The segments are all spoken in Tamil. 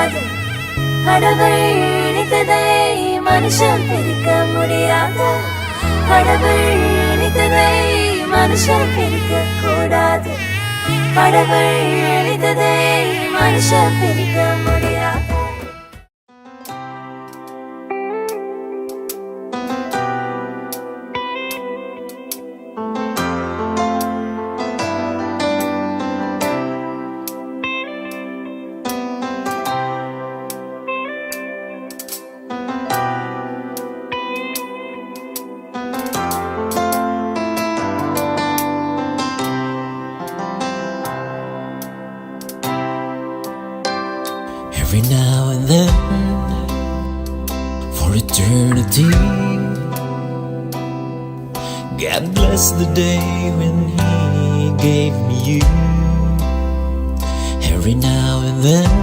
கூடாது. கடவுள் இணைத்ததை மனுஷன் பிரிக்க முடியாது. கடவுள் இணைத்ததை மனுஷன் பிரிக்க கூடாது. கடவுள் இணைத்ததை மனுஷன் பிரிக்க முடியாது. Every now and then, for eternity, God bless the day when He gave me you. Every now and then,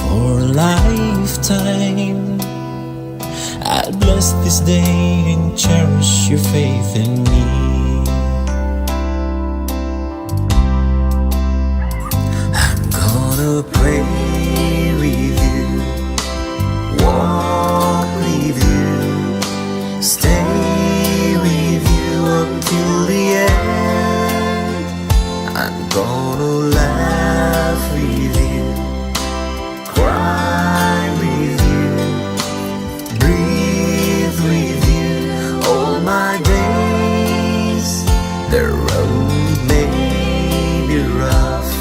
for a lifetime, I'll bless this day and cherish your faith in me. Pray with you, walk with you, stay with you until the end. I'm gonna laugh with you, cry with you, breathe with you all my days. The road may be rough,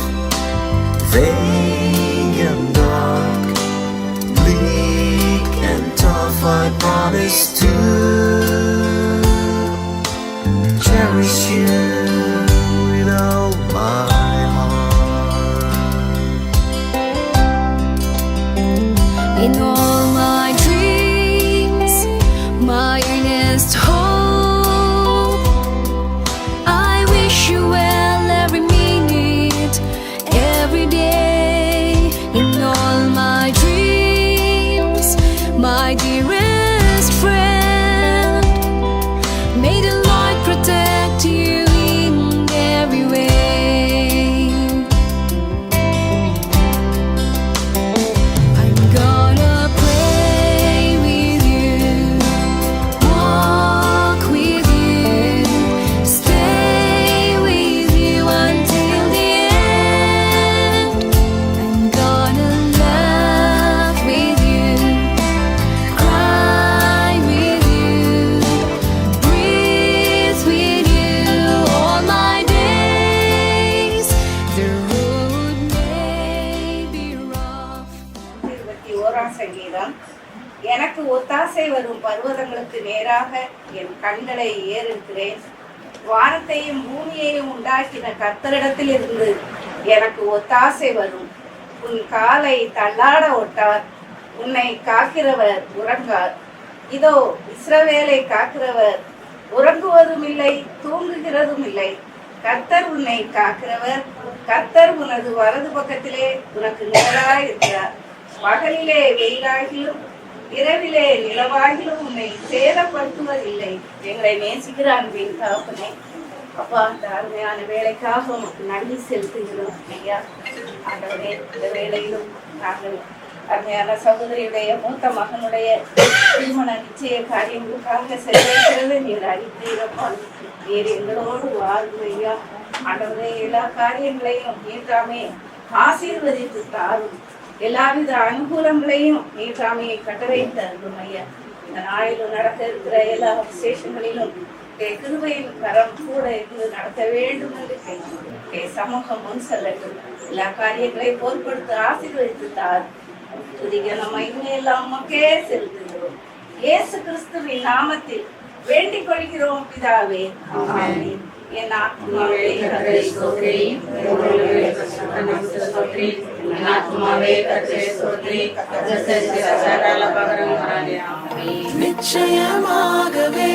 vague and dark, bleak and tough, I promise to cherish you with all my heart. In all my dreams, my earnest hope, I wish you well every minute, every day. In all my dreams, my dearest friend, may the Lord protect you in every way. I'm gonna pray with you, walk with you, stay with you until the end. I'm gonna laugh with you, cry with you, breathe with you all my days. The road may be rough. 21 சங்கீதம். எனக்கு ஒத்தாசை வரும் பர்வதங்களுக்கு நேராக என் கண்களை ஏறெடுக்கிறேன். வானத்தையும் பூமியையும் உண்டாக்கின கர்த்தரிடத்தில் இருந்து எனக்கு ஒத்தாசை வரும். உன் காலை தள்ளாட ஒட்டார், உன்னை காக்கிறவர் உறங்கார். இதோ இஸ்ரவேலை காக்கிறவர் உறங்குவதும் இல்லை, தூங்குகிறதும் இல்லை. கர்த்தர் உன்னை காக்கிறவர், கர்த்தர் உனது வலது பக்கத்திலே உனக்கு நிழலாய் இருக்கிறார். பகலிலே வெயிலாகிலும் இரவிலே நிலவாகிலும் உன்னை சேதப்படுத்துவதில்லை. எங்களை நேசிக்கிற அன்பின் தகப்பனே, அப்பா, அந்த அருமையான வேலைக்காக உனக்கு நன்றி செலுத்துகிறோம் ஐயா. ஆண்டவரே, இந்த வேலையிலும் நாங்கள் அருமையான சகோதரியுடைய மூத்த மகனுடைய திருமண நிச்சய காரியங்களுக்காக செலவழிக்கிறது நீர் அறிந்தீரப்பா. நீர் எங்களோடு வாழ்வு ஐயா. ஆண்டவரே, எல்லா காரியங்களையும் நீர்தாமே ஆசீர்வதித்து தாரும். எல்லாவித அனுகூலங்களையும் நீர்தாமையை கட்டளையிட்டு அருளும் ஐயா. இந்த நாளிலும் நடக்க இருக்கிற எல்லா விசேஷங்களிலும் கிருபையின் கரம் கூட இருந்து நடத்த வேண்டும் என்று சமூகம் முன் செல்லட்டும். எல்லா காரியங்களையும் பொருட்படுத்த ஆசீர்வதித்து தார். துதிக்க நம்ம இனிமேலாம் மக்கே செலுத்துகிறோம். இயேசு கிறிஸ்துவின் நாமத்தில் வேண்டிக் கொள்கிறோம் பிதாவே, ஆமென். என் ஆத்துமாவே கர்த்தரை ஸ்தோத்திரி, என் ஆத்துமாவே கர்த்தரை ஸ்தோத்திரி, கர்த்தர் செய்த சகல உபகாரங்களை ஆமென். நிச்சயமாகவே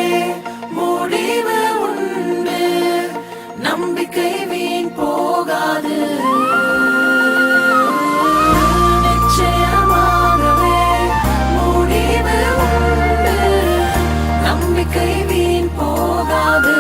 முடிவு உண்டு, நம்பிக்கை வீண் போகாது. நிச்சயமாகவே முடிவு உண்டு, நம்பிக்கை வீண் போகாது.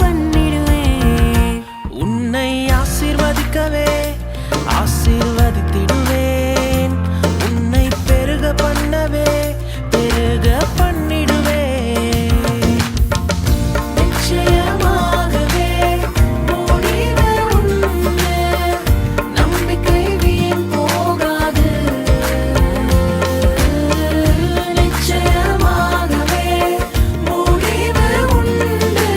பண்ணிடுவேன். உன்னை ஆசீர்வதிக்கவே ஆசீர்வதித்திடுவேன். உன்னை பெருக பண்ணவே பெருக பண்ணிடுவேன். நிச்சயமாகவே முடிவு உண்டு. நம்பிக்கை வீண் போகாது. நிச்சயமாகவே முடிவு உண்டு.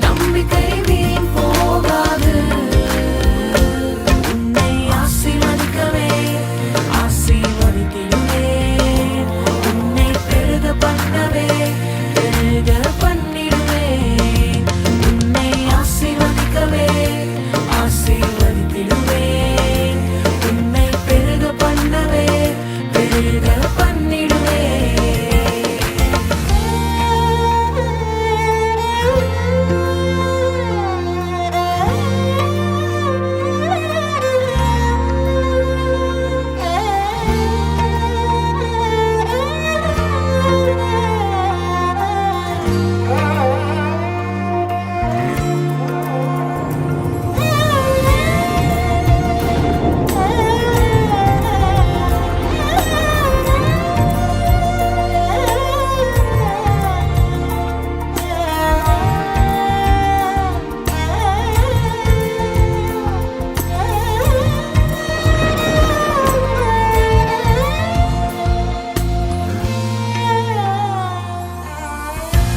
நம்பிக்கை வீண் போகாது. உன்னை ஆசீர்வதிக்கவே ஆசீர்வதித்திடுவேன். உன்னை பெருக பண்ணவே பெருக பண்ணிடுவேன். உன்னை ஆசீர்வதிக்கவே ஆசீர்வதித்திடுவேன். உன்னை பெருக பண்ணவே பெருக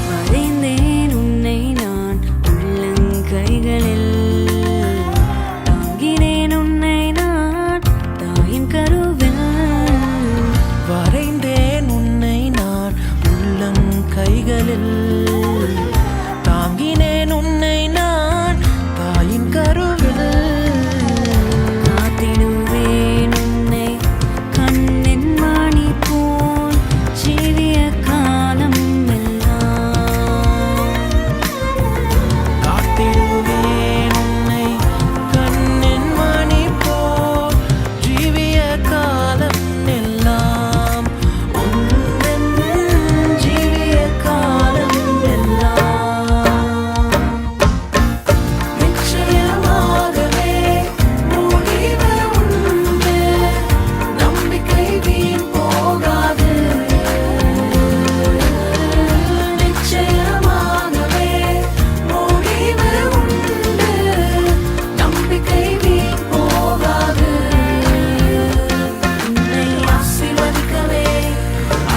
வரைந்தேன் உன்னை நான் உள்ளங்கைகளில். தாங்கினேன் உன்னை நான் தாயின் கருவில். வரைந்தேன் உன்னை நான் உள்ளங்கைகளில். தாங்கினேன் உன்னை நான் தாயின் கருவில். காத்திடுவேன் உன்னை கண்ணின் மணி போல் ஜீவிய காலம் எல்லாம். காத்திடுவேன் உன்னை கண்ணின் மணி போல் ஜீவிய காலம் எல்லாம். உந்தன் ஜீவிய காலம் எல்லாம். நிச்சயமாகவே முடிவு உண்டு. நம்பிக்கை வீண் போகாது. நிச்சயமாகவே முடிவு உண்டு. நம்பிக்கை வீண் போகாது. உன்னை ஆசீர்வதிக்கவே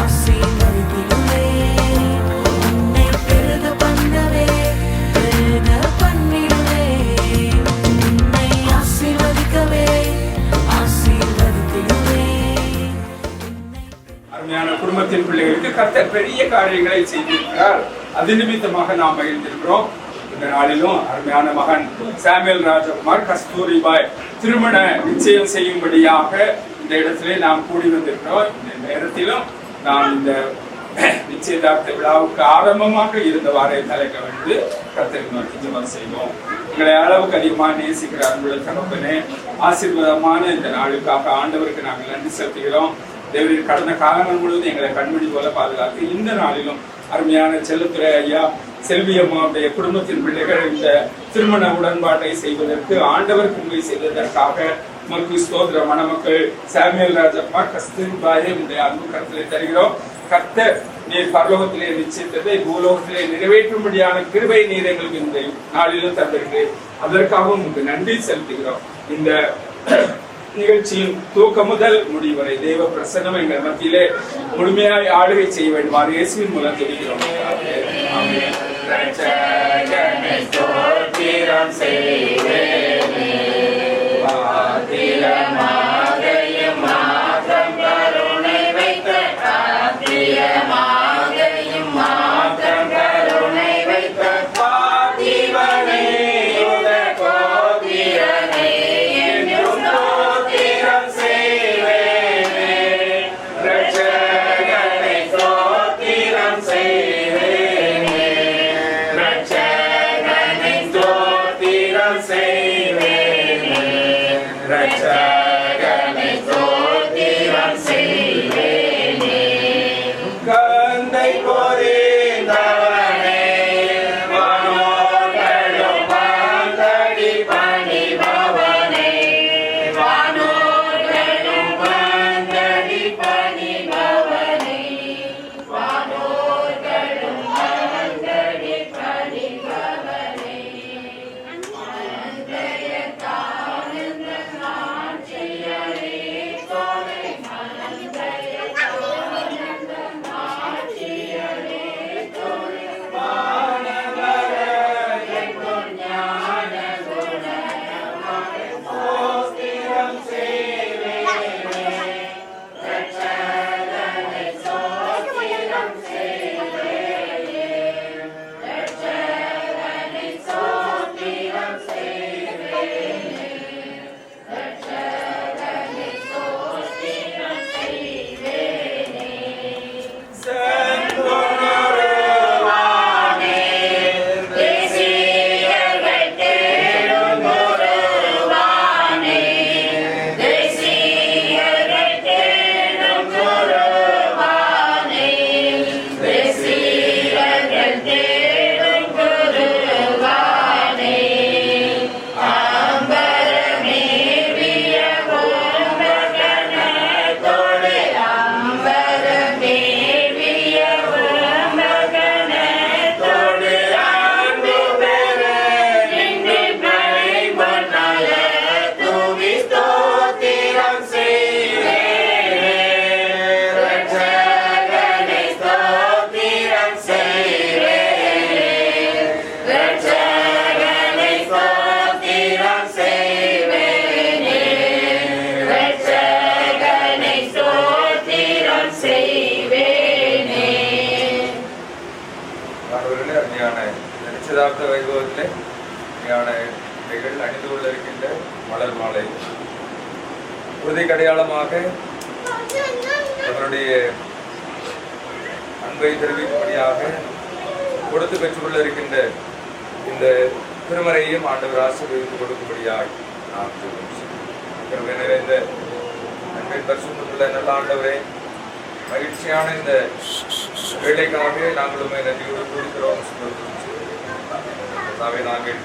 ஆசீர்வதித்திடுவேன். உன்னை பெருக பண்ணவே பெருக பண்ணிடுவேன். உன்னை ஆசீர்வதிக்கவே ஆசீர்வதித்திடுவேன். அருமையான குடும்பத்தின் பிள்ளைகளுக்கு கர்த்தர் பெரிய காரியங்களை செய்திருக்கிறார். அது நிமித்தமாக நாம் மகிழ்ந்திருக்கிறோம். இந்த நாளிலும் அருமையான மகன் சாமுவேல் ராஜகுமார் கஸ்தூரிபாய் திருமண நிச்சயம் செய்யும்படியாக இந்த இடத்திலே நாம் கூடி வந்திருக்கிறோம். இந்த நேரத்திலும் நாம் இந்த நிச்சயதார்த்த விழாவுக்கு ஆரம்பமாக இருந்தவாறே தலைக்க வந்து கர்த்தரை நோக்கி ஜெபம் செய்வோம். எங்களை அளவுக்கு அதிகமாக நேசிக்கிற அன்புள்ள தகப்பனே, ஆசீர்வாதமான இந்த நாளுக்காக ஆண்டவருக்கு நாங்கள் நன்றி செலுத்துகிறோம். தேவரின் கடந்த காலங்கள் முழுவதும் எங்களை கண்மணி போல பாதுகாத்து இந்த நாளிலும் அருமையான செல்லத்துறை ஐயா செல்வி அம்மாவுடைய குடும்பத்தின் பிள்ளைகள் இந்த திருமண உடன்பாட்டை செய்வதற்கு ஆண்டவர் கிருபை செய்ததற்காக உமக்கு ஸ்தோத்திர. மணமக்கள் சாமுவேல் ராஜப்பா கஸ்தூரிபாயை உடைய அன்பு கருத்திலே தருகிறோம். கர்த்தர் நீர் பரலோகத்திலே நிச்சயித்ததை பூலோகத்திலே நிறைவேற்றும்படியான கிருபை நீர் எங்களுக்கு இந்த நாளிலும் தந்திருக்கிறேன். அதற்காகவும் உங்களுக்கு நன்றி செலுத்துகிறோம். இந்த நிகழ்ச்சியின் துவக்கம் முதல் முடிவரை தேவ பிரசன்னம் எங்கள் மத்தியிலே முழுமையாய் ஆளுகை செய்ய வேண்டுமாறு இயேசுவின் மூலம் ஜெபிக்கிறோம். ஆமென். ரட்சகனை ஸ்தோத்திரம் செய்வேனே. பாத்திரமாகையும் மாற்றம் கருணை வைத்த பாத்திரமாகையும் மாற்றம் கருணை வைத்த பாதிவனே யுத கோதிரனே என்றும் ஸ்தோத்திரம் செய்வேனே. ரட்சகனை ஸ்தோத்திரம் செய்வேனே. ரட்சகனை ஸ்தோத்திரம் யதார்த்த வைபவத்தில் இவைகள் அணிந்து கொள்ள இருக்கின்ற மலர் மாலை உறுதிக்கு அடையாளமாக அவருடைய அன்பை தெரிவிக்கும்படியாக கொடுத்து பெற்றுக்கொள்ள இருக்கின்ற இந்த திருமறையும் ஆண்டவர் ஆசீர்வதித்து கொடுக்கும்படியாக நாம் ஜெபம் நிறைந்த அன்பின் பரிசுத்தமுள்ள நல்ல ஆண்டவரே, மகிழ்ச்சியான இந்த வேலைக்காக நாங்களும் நன்றியோடு கூறுகிறோம். நாங்கள்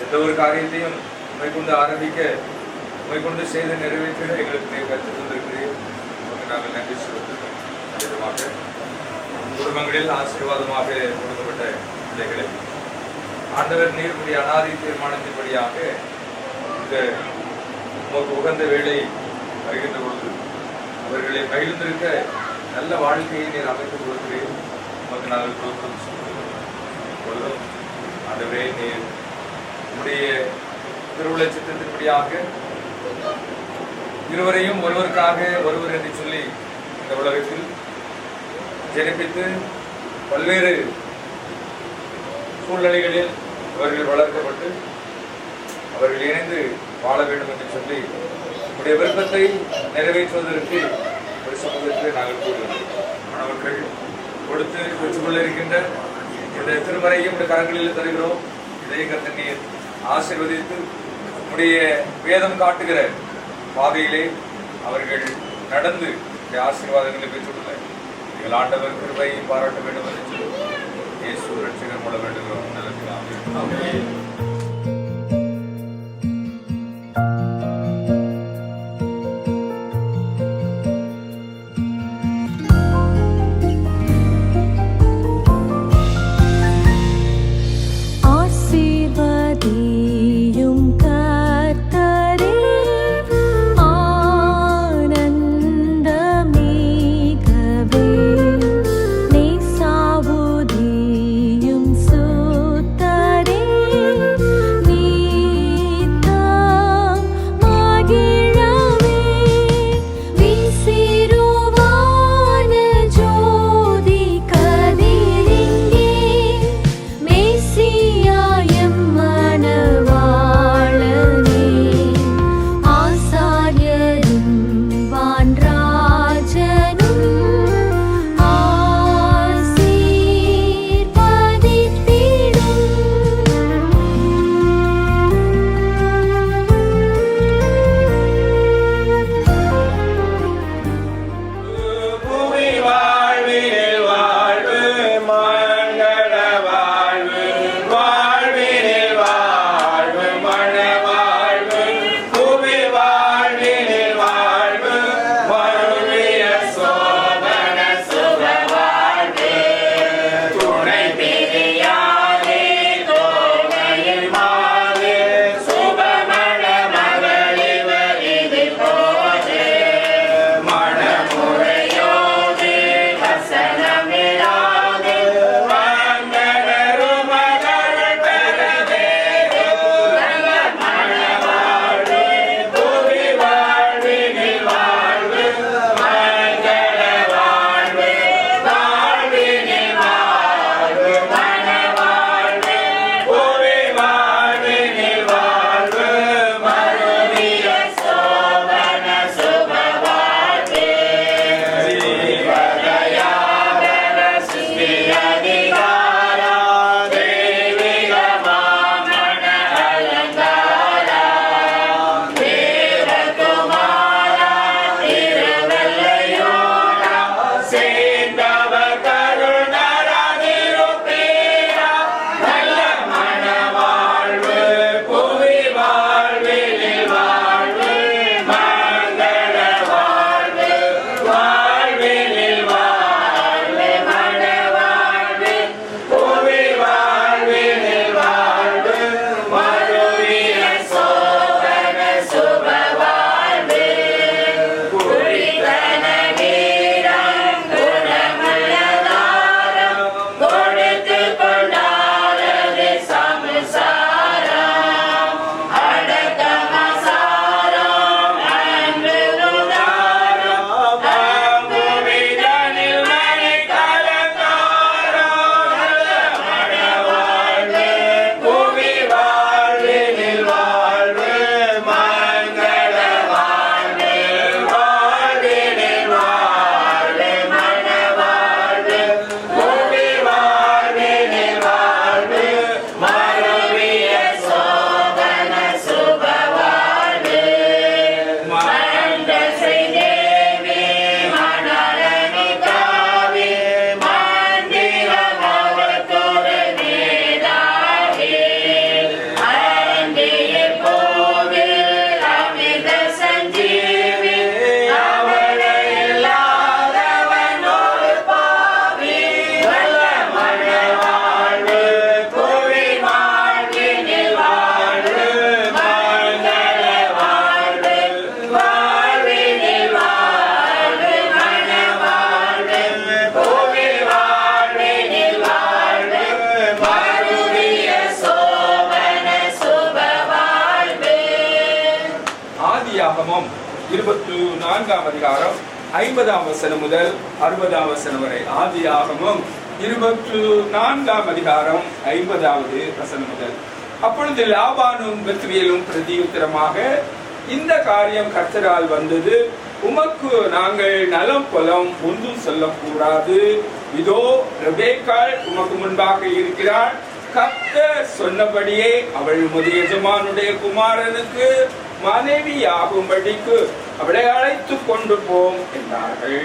எந்த ஒரு காரியத்தையும் உண்மை கொண்டு ஆரம்பிக்க, உண்மை கொண்டு செய்து நிறைவேற்ற எங்களுக்கு நீர் கற்றுக் கொண்டிருக்கிறீர்கள். நாங்கள் நன்றி செலுத்துகிறோம். விதமாக குடும்பங்களில் ஆசீர்வாதமாக கொடுக்கப்பட்ட பிள்ளைகளை ஆண்டவர் நீருடைய அனாதி தீர்மானத்தின்படியாக இந்த உமக்கு உகந்த வேலை வருகின்ற பொழுது அவர்களை மகிழ்ந்திருக்க நல்ல வாழ்க்கையை நீர் அமைத்துக் கொடுக்கிறீர்கள். உமக்கு நாங்கள் கொடுக்கிறோம். பொழுதும் ஆண்டவரே, நீர் உடைய திருவுள்ள சித்தத்தின்படியாக இருவரையும் ஒருவருக்காக ஒருவர் என்று சொல்லி இந்த உலகத்தில் ஜெனிப்பித்து பல்வேறு சூழ்நிலைகளில் அவர்கள் வளர்க்கப்பட்டு அவர்கள் இணைந்து வாழ வேண்டும் என்று சொல்லி உடைய விருப்பத்தை நிறைவேற்றுவதற்கு ஒரு சமூகத்தில் நாங்கள் கூறுகிறோம். மாணவர்கள் கொடுத்து பெற்றுக்கொள்ள இருக்கின்ற இந்த திருமறையும் இந்த கரங்களில் தருகிறோம். இதை கர்த்தர் நீர் ஆசீர்வதித்து உடைய வேதம் காட்டுகிற பாதையிலே அவர்கள் நடந்து இந்த ஆசீர்வாதங்களை பெற்றுக்கொள்ள எங்கள் ஆண்டவர் கிருபையை பாராட்ட வேண்டும் என்று சொல்லி இயேசு ரட்சகர் மூலம் வேண்டுகிறோம். நல்ல பிதாவே. நேசாவுதியும் சுத்தரே 24ஆம் அதிகாரம் 50ஆம் வசனம் முதல் 60ஆம் வசனம் வரை. ஆதியாகமம் 24ஆம் அதிகாரம் 50வது வசனம் முதல். அப்பொழுது லாபானும் பெத்துவேலும் பிரதியுத்தரமாக, இந்த காரியம் கர்த்தரால் வந்தது, உமக்கு நாங்கள் நலம் புலம் ஒன்றும் சொல்லக்கூடாது. இதோ ரெபேக்காள் உமக்கு முன்பாக இருக்கிறாள். கர்த்தர் சொன்னபடியே அவள் உமது எஜமானுடைய குமாரனுக்கு மனைவியாகும்படிக்கு அவளை அழைத்து கொண்டு போம் என்றார்கள்.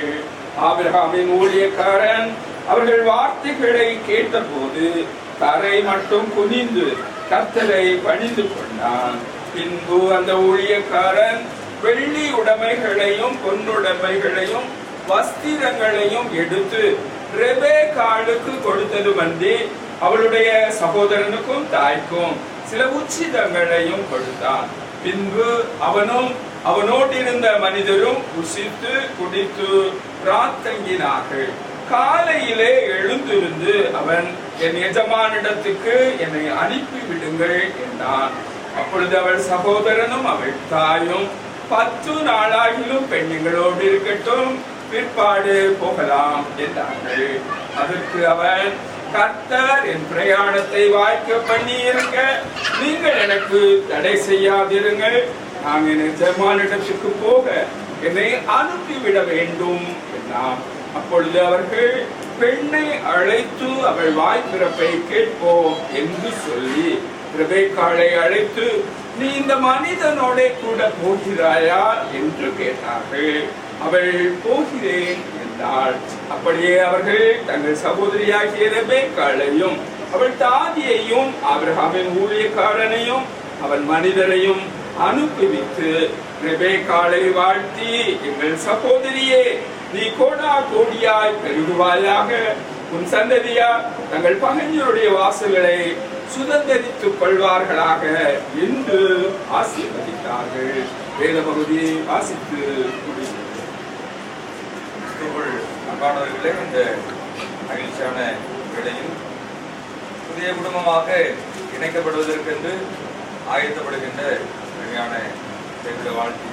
ஆபிரகாமின் ஊழியக்காரன் அவர்கள் வார்த்தைகளை கேட்டபோது தரை மட்டும் குனிந்து கர்த்தரை பணிந்து கொண்டான். பின்பு அந்த ஊழியக்காரன் வெள்ளி உடைமைகளையும் பொன்னுடைமைகளையும் வஸ்திரங்களையும் எடுத்து ரெபேக்காளுக்கு கொடுத்ததுமன்றி அவளுடைய சகோதரனுக்கும் தாய்க்கும் சில உச்சிதங்களையும் கொடுத்தான். பின்பு அவனும் அவனோடு இருந்த மனிதரும் புசித்து குடித்து ராத்தங்கினார்கள். காலையிலே எழுந்திருந்து அவன், என் எஜமானிடத்துக்கு என்னை அனுப்பி விடுங்கள் என்றான். அப்பொழுது அவள் சகோதரனும் அவள் தாயும் 10 நாளாகிலும் பெண்களோடு இருக்கட்டும், பிற்பாடு போகலாம் என்றார்கள். அதற்கு அவன், கர்த்தர் என் பிரயாணத்தை வாய்க்க பண்ணி இருக்க நீங்கள் எனக்கு தடை செய்யாதிருங்கள். நான் என் எஜமானிடத்துக்கு போக என்னை அனுப்பிவிட வேண்டும் என்றான். அப்பொழுது அவர்கள் பெண்ணை அழைத்து அவள் வாய்ப்பிறப்பை கேட்போம் என்று சொல்லி ரெபேக்காளை அழைத்து, நீ இந்த மனிதனோட கூட போகிறாயா என்று கேட்டார்கள். அவள் போகிறேன் என்றாள். அப்படியே அவர்கள் தங்கள் சகோதரியாகிய ரெபேக்காளையும் அவள் தாதியையும் ஆபிரகாமின் ஊழியக்காரனையும் அவன் மனிதரையும் அனுப்பிவிட்டு ரெபேக்காளை வாழ்த்தி, எங்கள் சகோதரியே, நீ கோடா கோடியாய் பெருகுவாயாக, உன் சந்ததியார் தங்கள் பகைஞருடைய வாசல்களை சுதந்திரித்துக் கொள்வார்களாக என்று ஆசீர்வதித்தார்கள். வேத பகுதியை வாசித்து அன்பானவர்களே, இந்த மகிழ்ச்சியான வேளையில் புதிய குடும்பமாக இணைக்கப்படுவதற்கென்று ஆயத்தப்படுகின்ற அருமையான பெண்களை வாழ்த்து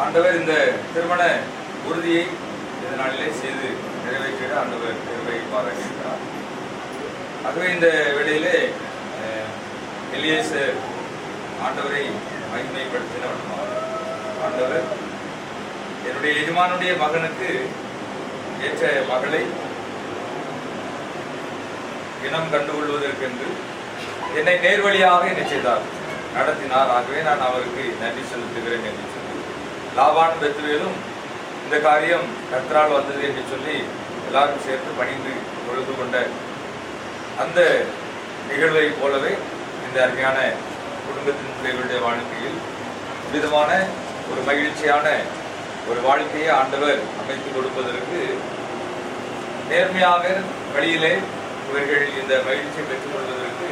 ஆண்டவர் இந்த திருமண உறுதியை இந்த நாளிலே செய்து நிறைவேற்ற ஆண்டவர் திருவை பாராட்டுகிறார். ஆகவே இந்த வேளையிலே எலியேசர் ஆண்டவரை மகிமைப்படுத்தினவர். ஆண்டவர் என்னுடைய எஜமானுடைய மகனுக்கு ஏற்ற மகளை இனம் கண்டுகொள்வதற்கென்று என்னை நேர்வழியாக என்ன செய்தார், நடத்தினார். ஆகவே நான் அவருக்கு நன்றி செலுத்துகிறேன் என்று சொல்லி லாபான் பெத்துவேலும் இந்த காரியம் கர்த்தரால் வந்தது என்று சொல்லி எல்லாரும் சேர்த்து பணிந்து தொழுது கொண்ட அந்த நிகழ்வை போலவே இந்த அருமையான குடும்பத்தின் பிள்ளைகளுடைய வாழ்க்கையில் விதமான ஒரு மகிழ்ச்சியான ஒரு வாழ்க்கையை ஆண்டவர் அமைத்து கொடுப்பதற்கு நேர்மையாக வழியிலே இவர்கள் இந்த மகிழ்ச்சியை பெற்றுக் கொள்வதற்கு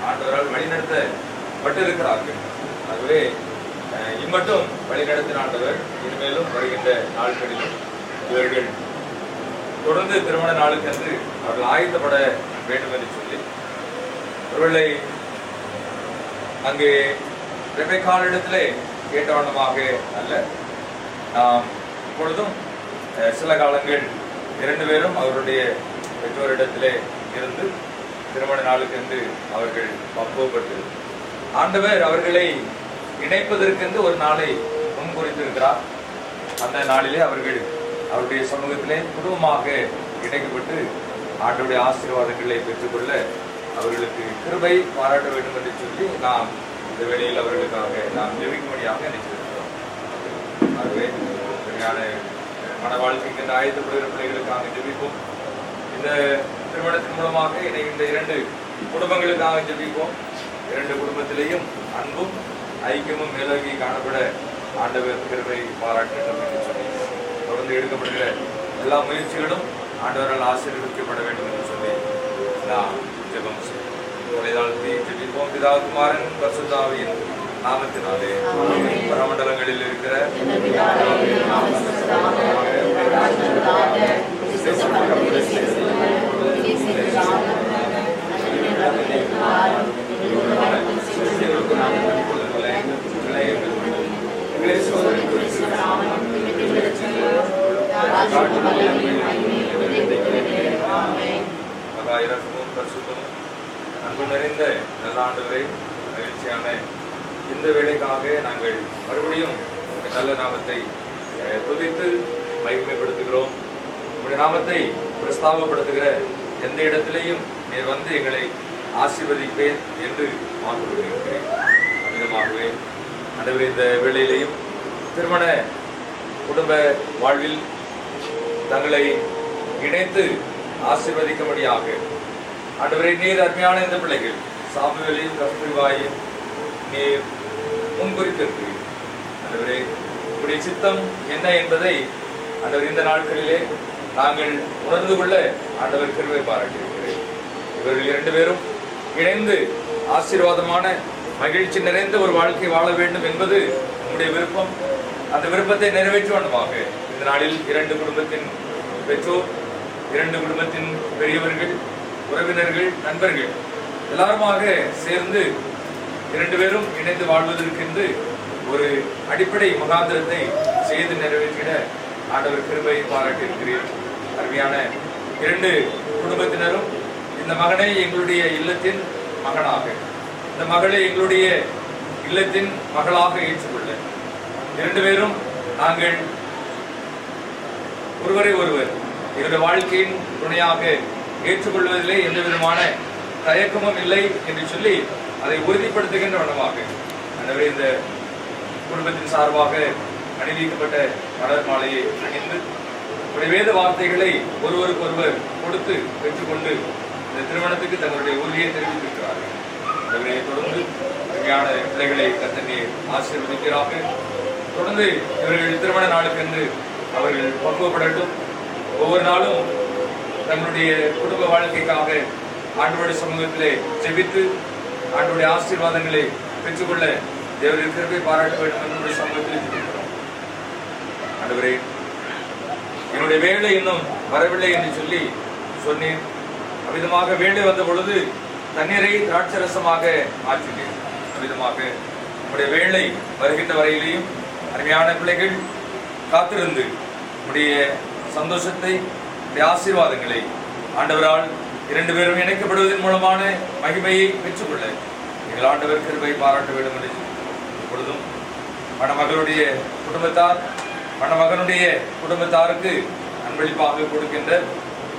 ஆண்டவரால் வழிநடத்தப்பட்டிருக்கிறார்கள். ஆகவே இம்மட்டும் வழிநடத்தின ஆண்டவர் இனிமேலும் வருகின்ற நாட்களிலும் இவர்கள் தொடர்ந்து திருமண நாளுக்கென்று அவர்கள் ஆயத்தப்பட வேண்டும் என்று சொல்லி அவர்களை அங்கே ரெபேக்காளிடத்திலே கேட்டவண்ணமாக அல்ல, நாம் இப்பொழுதும் சில காலங்கள் 2 பேரும் அவருடைய பெற்றோரிடத்திலே இருந்து திருமண நாளுக்கென்று அவர்கள் பக்குவப்பட்டு ஆண்டவர் அவர்களை இணைப்பதற்கென்று ஒரு நாளை முன்குறித்திருக்கிறார். அந்த நாளிலே அவர்கள் அவருடைய சமூகத்திலே குடும்பமாக இணைக்கப்பட்டு ஆண்டவருடைய ஆசீர்வாதங்களை பெற்றுக்கொள்ள அவர்களுக்கு கிருபை பாராட்ட வேண்டும் என்று சொல்லி நாம் இந்த வேளையில் அவர்களுக்காக நாம் ஜெபிக்கும்படியாக நினைச்சிருக்கிறோம். ஆகவே மன வாழ்க்கைக்கு ஆயத்தப்படுகிற பிள்ளைகளுக்காக ஜெபிப்போம். இந்த திருமணத்தின் மூலமாக இணைகின்ற 2 குடும்பங்களுக்காக ஜெபிப்போம். 2 குடும்பத்திலேயும் அன்பும் ஐக்கியமும் மேலோங்கி காணப்பட ஆண்டவர் கிருபை பாராட்டட்டும் என்று சொல்லி தொடர்ந்து எடுக்கப்படுகிற எல்லா முயற்சிகளும் ஆண்டவரால் ஆசீர்வதிக்கப்பட வேண்டும் என்று சொல்லி நாம் ஜெபம் செய்வோம். ஜெபிப்போம். பிதா குமாரன் பரிசுத்தாவியின் நாமத்தினாலே பரமண்டலங்களில் இருக்கிற எங்களை ஆண்டவரே, மகிழ்ச்சியான இந்த வேலைக்காக நாங்கள் மறுபடியும் உங்கள் நல்ல நாமத்தை துதித்து மகிமைப்படுத்துகிறோம். உங்களுடைய நாமத்தை பிரஸ்தாபப்படுத்துகிற எந்த இடத்திலேயும் நீர் வந்து எங்களை ஆசீர்வதிப்பேன் என்று வாக்குறுதியிருக்கிறேன். அமிதமாகவே ஆண்டவரே, இந்த வேளையிலேயும் திருமண குடும்ப வாழ்வில் தங்களை இணைத்து ஆசீர்வதிக்கும்படியாக ஆண்டவரே, நீர் அருமையான இந்த பிள்ளைகள் சாமுவேலையும் கஸ்தூரிபாயையும் நீர் முன்குறித்திருக்கிறீர். ஆண்டவரே, உங்களுடைய சித்தம் என்ன என்பதை ஆண்டவர் இந்த நாட்களிலே நாங்கள் உணர்ந்து கொள்ள ஆண்டவர் கிருபை பாராட்டியிருக்கிறேன். இவர்கள் 2 பேரும் இணைந்து ஆசீர்வாதமான மகிழ்ச்சி நிறைந்த ஒரு வாழ்க்கை வாழ வேண்டும் என்பது உங்களுடைய விருப்பம். அந்த விருப்பத்தை நிறைவேற்றுவனமாக இந்த நாளில் 2 குடும்பத்தின் பெற்றோர், 2 குடும்பத்தின் பெரியவர்கள், உறவினர்கள், நண்பர்கள் எல்லாருமாக சேர்ந்து 2 பேரும் இணைந்து வாழ்வதற்கென்று ஒரு அடிப்படை முகாந்திரத்தை செய்து நிறைவேற்றிட ஆண்டவர் கிருபை பாராட்டியிருக்கிறீர். அருமையான 2 குடும்பத்தினரும் இந்த மகனை எங்களுடைய இல்லத்தின் மகனாக, இந்த மகளை எங்களுடைய இல்லத்தின் மகளாக ஏற்றுக்கொள்ள 2 பேரும் நாங்கள் ஒருவரை ஒருவர் எங்களுடைய வாழ்க்கையின் துணையாக ஏற்றுக்கொள்வதிலே எந்த விதமான தயக்கமும் இல்லை என்று சொல்லி அதை உறுதிப்படுத்துகின்ற வண்ணமாக ஆண்டவரே, இந்த குடும்பத்தின் சார்பாக அணிவிக்கப்பட்ட மலர் மாலையை அணிந்து உடைய வேத வார்த்தைகளை ஒருவருக்கு ஒருவர் கொடுத்து பெற்றுக்கொண்டு இந்த திருமணத்துக்கு தங்களுடைய உறுதியை தெரிவித்திருக்கிறார்கள். ஆண்டவரே, தொடர்ந்து அருமையான பிள்ளைகளை கர்த்தர் ஆசீர்வதிக்கிறார்கள். தொடர்ந்து இவர்கள் திருமண நாளுக்கென்று அவர்கள் பக்குவப்படட்டும். ஒவ்வொரு நாளும் தங்களுடைய குடும்ப வாழ்க்கைக்காக ஆண்டவருடைய சமூகத்திலே ஜெபித்து ஆண்டவருடைய ஆசீர்வாதங்களை பெற்றுக்கொள்ள தேவரின் கிருபை பாராட்ட வேண்டும் என்று சமூகத்தில் ஜெபிக்கிறோம். ஆண்டவரே, என்னுடைய வேலை இன்னும் வரவில்லை என்று சொல்லி சொன்னேன். அவ்விதமாக வேலை வந்த பொழுது தண்ணீரை திராட்சரசமாக மாற்றினேன். அவ்விதமாக உங்களுடைய வேலை வருகின்ற வரையிலேயும் அருமையான பிள்ளைகள் காத்திருந்து உடைய சந்தோஷத்தை, உடைய ஆசீர்வாதங்களை ஆண்டவரால் 2 பேரும் இணைக்கப்படுவதன் மூலமான மகிமையை பெற்றுக்கொள்ள எங்கள் ஆண்டவர் கிருபை பாராட்ட வேண்டும் என்று இப்பொழுதும் மணமகளுடைய குடும்பத்தார், மணமகனுடைய குடும்பத்தாருக்கு அன்பளிப்பாக கொடுக்கின்ற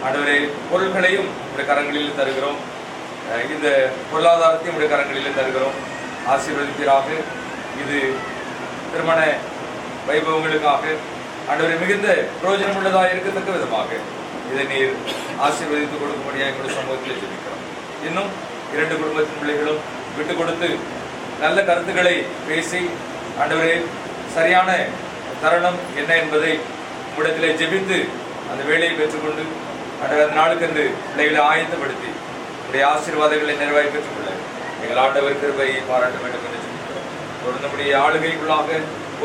ஆண்டவரே பொருட்களையும் உடைய கரங்களில் தருகிறோம். இந்த பொருளாதாரத்தையும் உடைய கரங்களில் தருகிறோம். ஆசீர்வதிப்பீராக. இது திருமண வைபவங்களுக்காக ஆண்டவரை மிகுந்த பிரயோஜனம் உள்ளதாக இருக்கத்தக்க விதமாக இதை நீர் ஆசீர்வதித்து கொடுக்கும்படியாக எங்களுடைய சமூகத்தில் ஜெபிக்கிறோம். இன்னும் 2 குடும்பத்தின் பிள்ளைகளும் விட்டு கொடுத்து நல்ல கருத்துக்களை பேசி ஆண்டவரே, சரியான தருணம் என்ன என்பதை உங்களிடத்திலே ஜெபித்து அந்த வேலையை பெற்றுக்கொண்டு ஆண்டவர் அந்த நாளுக்கென்று பிள்ளைகளை ஆயத்தப்படுத்தி உடைய ஆசீர்வாதங்களை நிறைவாய் பெற்றுக்கொள்ள எங்கள் ஆண்டவர் கிருபையை பாராட்ட வேண்டும் என்று ஜெபிக்கிறோம். தொடர்ந்து நம்முடைய ஆளுகைக்குள்ளாக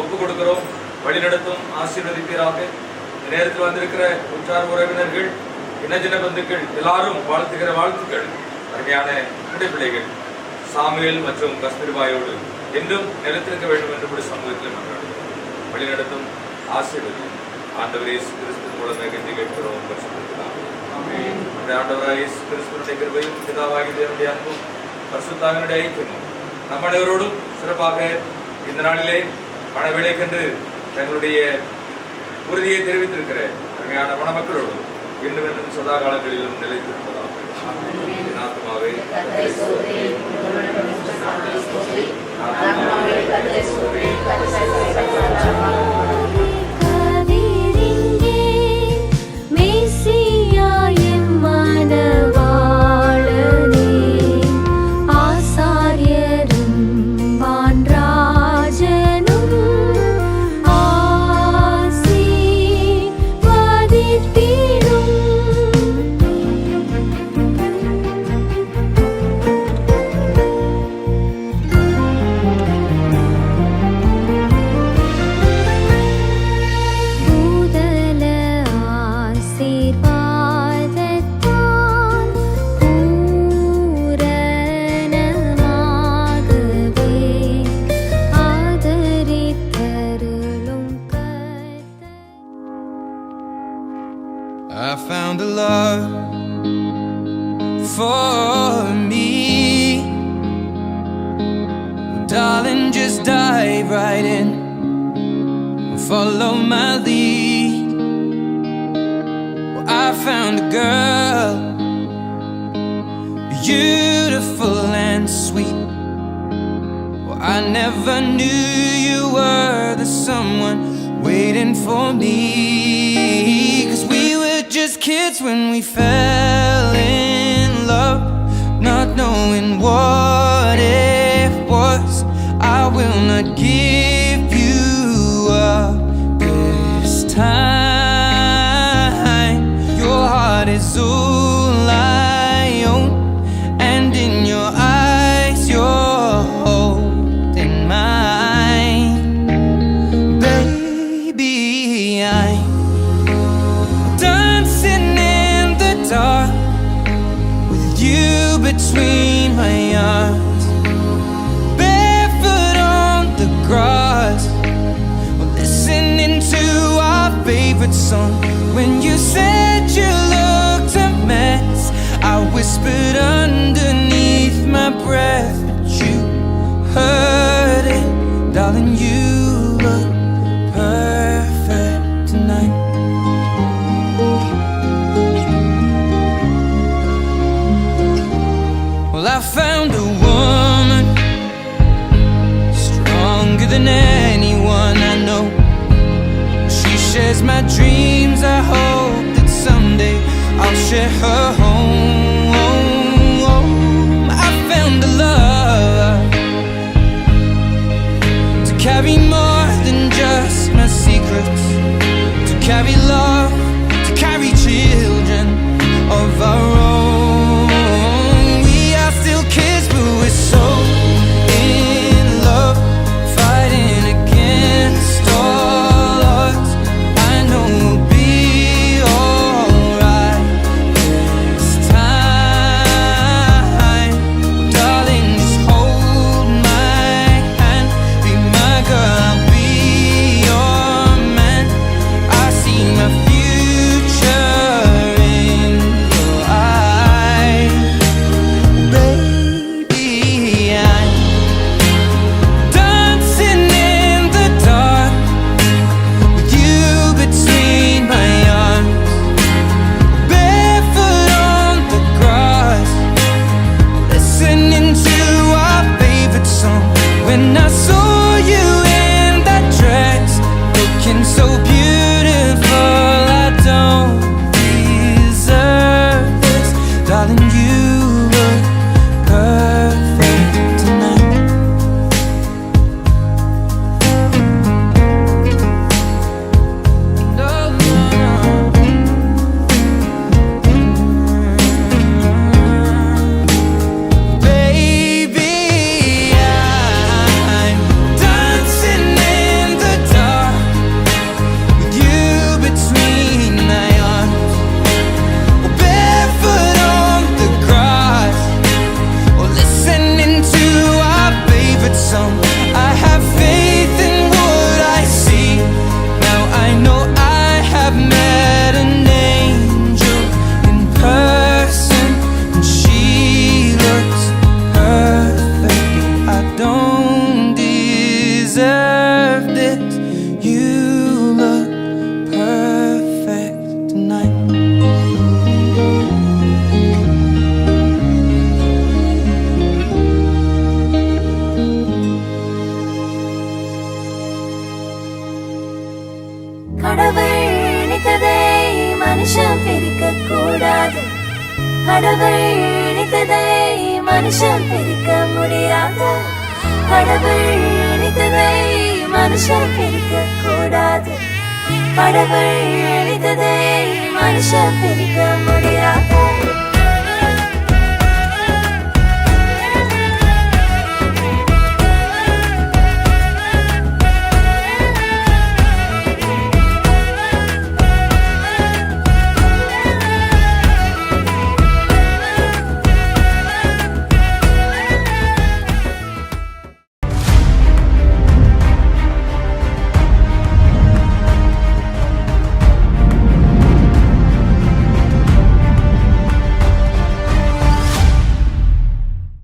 ஒப்புக் கொடுக்கிறோம். வழிநடத்தும், ஆசீர்வதிப்பீராக. இந்த நேரத்தில் வந்திருக்கிற உற்றார் உறவினர்கள், இனஜன பந்துக்கள் எல்லாரும் வாழ்த்துகிற வாழ்த்துக்கள் அருமையான இரண்டு பிள்ளைகள் சாமுவேல் மற்றும் கஸ்தூரிபாயோடு என்றும் நிலைத்திருக்க வேண்டும் என்று கூட சமூகத்தில் மன்றாடுகிறோம். வழிநடத்தும், ஆசீர்வதியும் ஆண்டவர் இயேசு கிறிஸ்து மூலமாக கெஞ்சி கேட்கிறோம். ஆண்டவராய் இயேசு கிறிஸ்துவினுடைய கிருபையும் பிதாவாகிய தேவனுடைய அன்பும் பரிசுத்தாவினுடைய ஐக்கியமும் நம் அனைவரோடும் சிறப்பாக இந்த நாளிலே மனவேளைக்கென்று தங்களுடைய உறுதியை தெரிவித்திருக்கிற அருமையான மணமக்களோடு இன்னும் இன்னும் சதா காலங்களிலும் நிலைத்திருப்பதாக ஆத்மாவே Darling, just dive right in, follow my lead. Well, I found a girl, beautiful and sweet. Well, I never knew you were the someone waiting for me. 'Cause we were just kids when we fell in love, not knowing what it was. I will not give you up this time. Your heart is all I own, and in your eyes you're holding mine. Baby, I'm dancing in the dark with you between my arms, grass, we're listening to our favorite song. When you said you looked a mess, I whispered underneath my breath, but you heard it. Darling, you look perfect tonight. Well, I found a woman stronger than anyone I know. She shares my dreams. I hope that someday I'll share her home. I found a love to carry more than just my secrets, to carry love, to carry children of our own. We are still kids, but we're so in love, fighting against all odds. I know we'll be alright this time. Darling, just hold my hand, be my girl, I'll be your man. I see my future in your eyes. Baby, I'm dancing in the dark with you between my arms, barefoot on the grass, listening to our favorite song. When I saw you in that dress, looking so beautiful, I don't deserve this. Darling, you look perfect tonight. No, no, baby, I'm dancing in the dark with you between my arms, barefoot on the grass, or listening to our favorite song. I have faith in what I see. Now I know I have met an angel in person, and she looks perfect. I don't deserve this. You look perfect tonight. கடவுள் நினைத்ததை மனுஷன் பிரிக்க கூடாது. கடவுள் நினைத்ததை மனுஷன் பிரிக்க முடியாது. கடவுள் நினைத்ததை மனுஷன் பிரிக்க கூடாது. கடவுள் நினைத்ததை மனுஷன் பிரிக்க முடியாது.